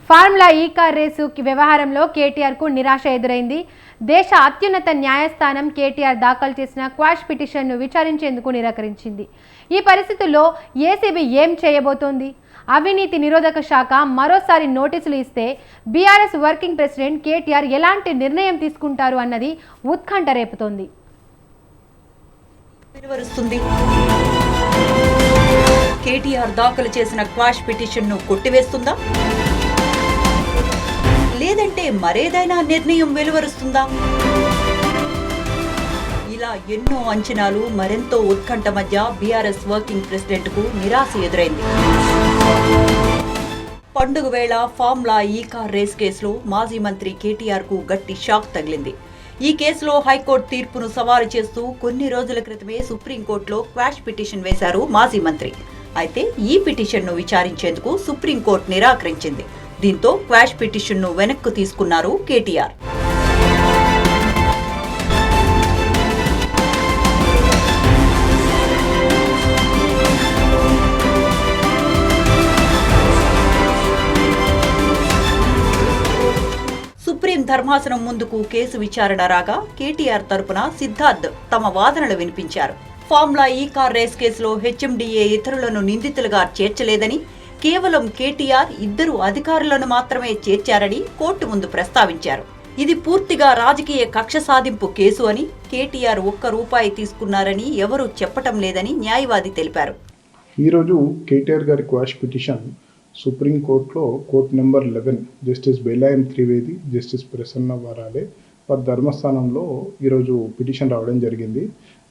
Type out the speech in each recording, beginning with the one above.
Formula ఈ car race వ్యవహారంలో కేటీఆర్కు నిరాశ ఎదురైంది. దేశ అత్యున్నత న్యాయస్థానం కేటీఆర్ దాఖలు చేసిన క్వాష్ పిటిషన్ను విచారించేందుకు నిరాకరించింది. ఈ పరిస్థితుల్లో ఏసీబీ ఏం చేయబోతోంది? అవినీతి నిరోధక శాఖ మరోసారి నోటీసులు ఇస్తే బీఆర్ఎస్ వర్కింగ్ ప్రెసిడెంట్ కేటీఆర్ ఎలాంటి నిర్ణయం తీసుకుంటారు అన్నది ఉత్కంఠ రేపుతోంది. కేటీఆర్ దాఖలు చేసిన క్వాష్ పిటిషన్ను కొట్టివేస్తుందా, లేదంటే మరేదైనా నిర్ణయం వెలువరుస్తుందా? ఇలా ఎన్నో అంచనాలు, మరెంతో ఉత్కంఠ మధ్య బీఆర్ఎస్ వర్కింగ్ ప్రెసిడెంట్ కు నిరాశ ఎదురైంది. పండుగ వేళ ఫార్ములా ఈ కార్ రేస్ కేసులో మాజీ మంత్రి కేటీఆర్ కు గట్టి షాక్ తగిలింది. ఈ కేసులో హైకోర్టు తీర్పును సవాలు చేస్తూ కొన్ని రోజుల క్రితమే సుప్రీంకోర్టులో క్వాష్ పిటిషన్ వేశారు మాజీ మంత్రి. అయితే ఈ పిటిషన్ను విచారించేందుకు సుప్రీంకోర్టు నిరాకరించింది. దీంతో క్వాష్ పిటిషన్ను వెనక్కు తీసుకున్నారు కేటీఆర్. సుప్రీం ధర్మాసనం ముందుకు కేసు విచారణ రాగా కేటీఆర్ తరపున సిద్ధార్థ్ తమ వాదనలు వినిపించారు. ఫార్ములా ఈ కార్ రేస్ కేసులో హెచ్ఎండిఏ ఇతరులను నిందితులుగా చేర్చలేదని, కేవలం కేటీఆర్ ఇద్దరు అధికారులను మాత్రమే చేర్చారని కోర్టు ముందు ప్రస్తావించారు. ఇది పూర్తిగా రాజకీయ కక్ష సాధింపు కేసు అని, కేటీఆర్ ₹1 తీసుకున్నారని ఎవరూ చెప్పటం లేదని న్యాయవాది తెలిపారు. ఈరోజు కేటీఆర్ గారి క్వాష్ పిటిషన్ సుప్రీంకోర్టులో court number 11 justice Bela Trivedi, justice Prasanna Varale వారి ధర్మస్థానంలో ఈరోజు పిటిషన్ రావడం జరిగింది.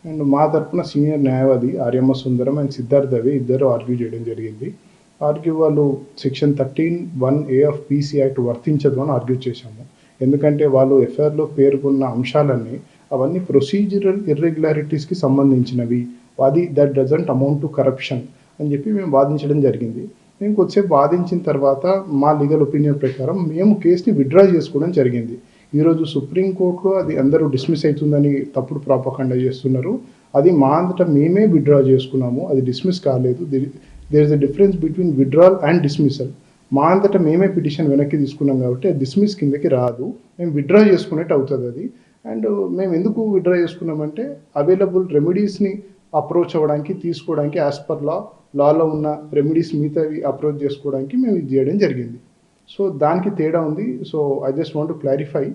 అండ్ మా తరఫున సీనియర్ న్యాయవాది ఆర్యమ్మ సుందరం అండ్ సిద్ధార్థ్ దవే ఇద్దరు ఆర్గ్యూ చేయడం జరిగింది. ఆర్గ్యూ వాళ్ళు section 13(1)A of PC act వర్తించదు అని ఆర్గ్యూ చేశాము. ఎందుకంటే వాళ్ళు ఎఫ్ఐఆర్లో పేర్కొన్న అంశాలన్నీ అవన్నీ ప్రొసీజరల్ ఇర్రెగ్యులారిటీస్కి సంబంధించినవి, అది that doesn't amount to corruption అని చెప్పి మేము వాదించడం జరిగింది. మేము కొద్దిసేపు వాదించిన తర్వాత మా లీగల్ ఒపీనియన్ ప్రకారం మేము కేసుని విత్డ్రా చేసుకోవడం జరిగింది. ఈరోజు సుప్రీంకోర్టులో అది అందరూ డిస్మిస్ అవుతుందని తప్పుడు ప్రాపగండా చేస్తున్నారు. అది మా అంతటా మేమే విత్డ్రా చేసుకున్నాము, అది డిస్మిస్ కాలేదు. There is a difference between withdrawal and dismissal. మా అంతటా మేమే పిటిషన్ వెనక్కి తీసుకున్నాం కాబట్టి అది డిస్మిస్ కిందకి రాదు, మేము విత్డ్రా చేసుకునేట్టు అవుతుంది అది. అండ్ మేము ఎందుకు విత్డ్రా చేసుకున్నామంటే అవైలబుల్ రెమెడీస్ని అప్రోచ్ అవ్వడానికి, తీసుకోవడానికి యాజ్ పర్ లాలో ఉన్న రెమెడీస్ మిగతావి అప్రోచ్ చేసుకోవడానికి మేము ఇది చేయడం జరిగింది. సో దానికి తేడా ఉంది. So I just want to clarify.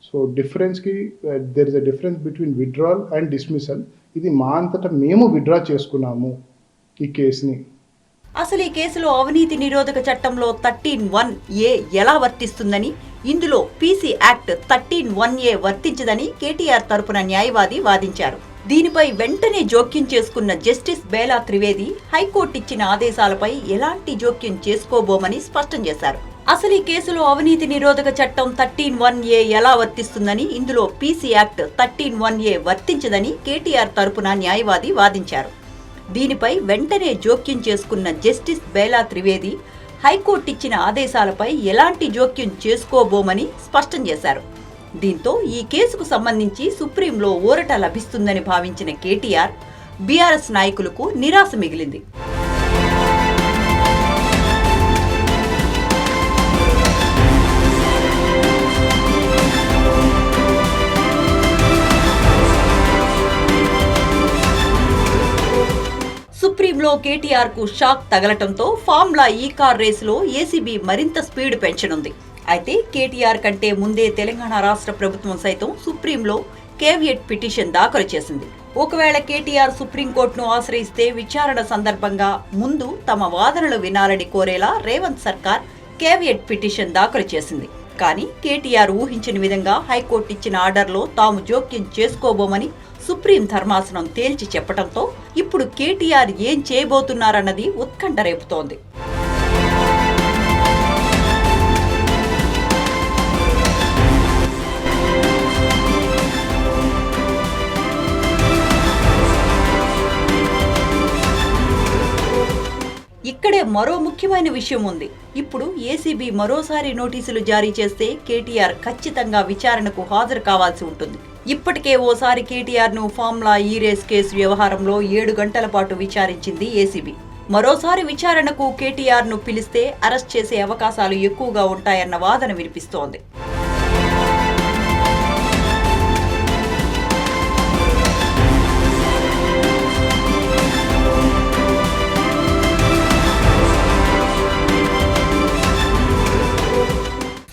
So డిఫరెన్స్కి there is a difference between withdrawal and dismissal. ఇది మా అంతటా మేము విత్డ్రా చేసుకున్నాము ఈ కేసుని. అసలు ఈ కేసులో అవినీతి నిరోధక చట్టంలో 13(1)A ఎలా వర్తిస్తుందని, ఇందులో పీసీ యాక్ట్ 13(1)A వర్తించదని కేటీఆర్ తరపున న్యాయవాది వాదించారు. దీనిపై వెంటనే జోక్యం చేసుకున్న జస్టిస్ బేలా త్రివేది హైకోర్టు ఇచ్చిన ఆదేశాలపై ఎలాంటి జోక్యం చేసుకోబోమని స్పష్టం చేశారు. అసలు ఈ కేసులో అవినీతి నిరోధక చట్టం 13(1)A ఎలా వర్తిస్తుందని, ఇందులో పీసీ యాక్ట్ 13(1)A వర్తించదని కేటీఆర్ తరపున న్యాయవాది వాదించారు. దీనిపై వెంటనే జోక్యం చేసుకున్న జస్టిస్ బేలా త్రివేది హైకోర్టు ఇచ్చిన ఆదేశాలపై ఎలాంటి జోక్యం చేసుకోబోమని స్పష్టం చేశారు. దీంతో ఈ కేసుకు సంబంధించి సుప్రీంలో ఊరట లభిస్తుందని భావించిన కేటీఆర్, బీఆర్ఎస్ నాయకులకు నిరాశ మిగిలింది. సుప్రీంలో కేటీఆర్ కు షాక్ తగలటంతో ఫార్ములా ఈ కార్ రేసులో ఏసీబీ మరింత స్పీడ్ పెంచనుంది. అయితే కేటీఆర్ కంటే ముందే తెలంగాణ రాష్ట్ర ప్రభుత్వం సైతం సుప్రీంలో కేవియట్ పిటిషన్ దాఖలు చేసింది. ఒకవేళ కేటీఆర్ సుప్రీంకోర్టును ఆశ్రయిస్తే విచారణ సందర్భంగా ముందు తమ వాదనలు వినాలని కోరేలా రేవంత్ సర్కార్ కేవియట్ పిటిషన్ దాఖలు చేసింది. కానీ కేటీఆర్ ఊహించిన విధంగా హైకోర్టు ఇచ్చిన ఆర్డర్లో తాము జోక్యం చేసుకోబోమని సుప్రీం ధర్మాసనం తేల్చి చెప్పడంతో ఇప్పుడు కేటీఆర్ ఏం చేయబోతున్నారన్నది ఉత్కంఠ రేపుతోంది. ఇక్కడే మరో ముఖ్యమైన విషయం ఉంది. ఇప్పుడు ఏసీబీ మరోసారి నోటీసులు జారీ చేస్తే కేటీఆర్ ఖచ్చితంగా విచారణకు హాజరు కావాల్సి ఉంటుంది. ఇప్పటికే ఓసారి కేటీఆర్ ను ఫార్ములా ఈ రేస్ కేసు వ్యవహారంలో 7 గంటల పాటు విచారించింది ఏసీబీ. మరోసారి విచారణకు కేటీఆర్ ను పిలిస్తే అరెస్ట్ చేసే అవకాశాలు ఎక్కువగా ఉంటాయన్న వాదన వినిపిస్తోంది.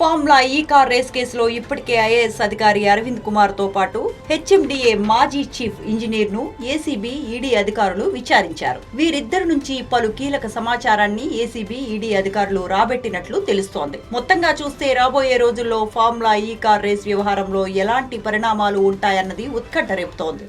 ఫార్ములా ఈ కార్ రేస్ కేసులో ఇప్పటికే ఐఏఎస్ అధికారి అరవింద్ కుమార్ తో పాటు హెచ్ఎండిఏ మాజీ చీఫ్ ఇంజనీర్ ను ఏసీబీ, ఈడీ అధికారులు విచారించారు. వీరిద్దరి నుంచి పలు కీలక సమాచారాన్ని ఏసీబీ, ఈడీ అధికారులు రాబట్టినట్లు తెలుస్తోంది. మొత్తంగా చూస్తే రాబోయే రోజుల్లో ఫార్ములా ఈ కార్ రేస్ వ్యవహారంలో ఎలాంటి పరిణామాలు ఉంటాయన్నది ఉత్కంఠ రేపుతోంది.